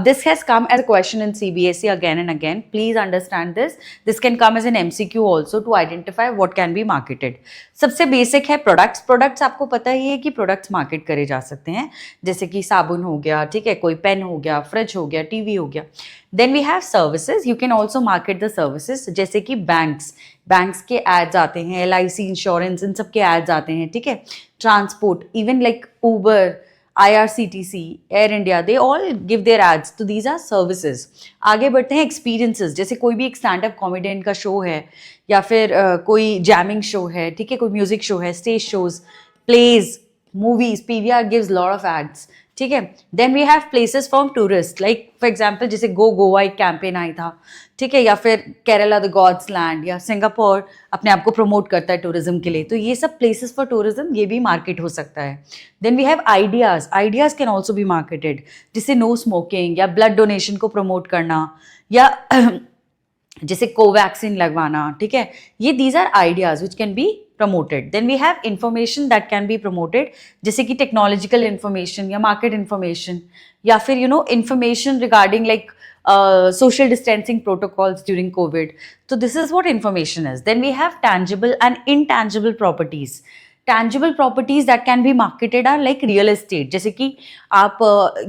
This has come as a question in CBSE again and again. Please understand this. This can come as an MCQ also to identify what can be marketed. सबसे basic है products. Products आपको पता ही है कि products market करे जा सकते हैं, जैसे कि साबुन हो गया, ठीक है, कोई पेन हो गया, फ्रिज हो गया, टीवी हो गया. Then we have services. You can also market the services, जैसे कि बैंक्स के एड्स आते हैं, LIC इंश्योरेंस, इन सब के एड्स आते हैं, ठीक है. Transport, even like Uber, IRCTC, air India, they all give their ads. तो दीज आर सर्विसेज. आगे बढ़ते हैं एक्सपीरियंसेस. जैसे कोई भी एक स्टैंड अप कॉमेडियन का शो है, या फिर कोई जैमिंग शो है, ठीक है, कोई म्यूजिक शो है, stage shows, plays, movies, PVR gives lot of ads, ठीक है. Then we have places for tourist, like for example जैसे गो गोवा एक कैंपेन आई था, ठीक है, या फिर केरला द गॉड्स लैंड, या सिंगापुर अपने आप को प्रमोट करता है टूरिज्म के लिए. तो ये सब प्लेसेस फॉर टूरिज्म, ये भी मार्केट हो सकता है. Then we have ideas can also be marketed, जैसे नो स्मोकिंग या ब्लड डोनेशन को प्रमोट करना, या जैसे कोवैक्सीन लगवाना, ठीक है. ये these are ideas which can be promoted. Then we have information that can be promoted, जैसे कि technological information या market information, या फिर information regarding like social distancing protocols during COVID. So this is what information is. Then we have tangible and intangible properties. Tangible properties that can be marketed are like real estate. जैसे कि आप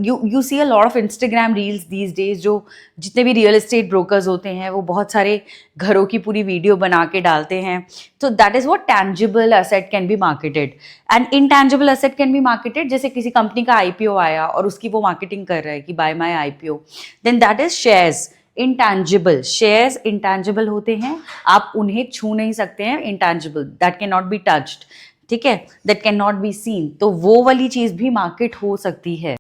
you see a lot of Instagram reels these days, जो जितने भी real estate brokers होते हैं वो बहुत सारे घरों की पूरी वीडियो बना के डालते हैं. तो that is what tangible asset can be marketed. And intangible asset can be marketed, जैसे किसी कंपनी का IPO आया और उसकी वो मार्केटिंग कर रहा है कि buy my IPO. Then that is shares. Intangible shares intangible होते हैं, आप उन्हें छू नहीं सकते हैं. Intangible, that can not be touched, ठीक है, that can not be seen. तो वो वाली चीज भी मार्केट हो सकती है.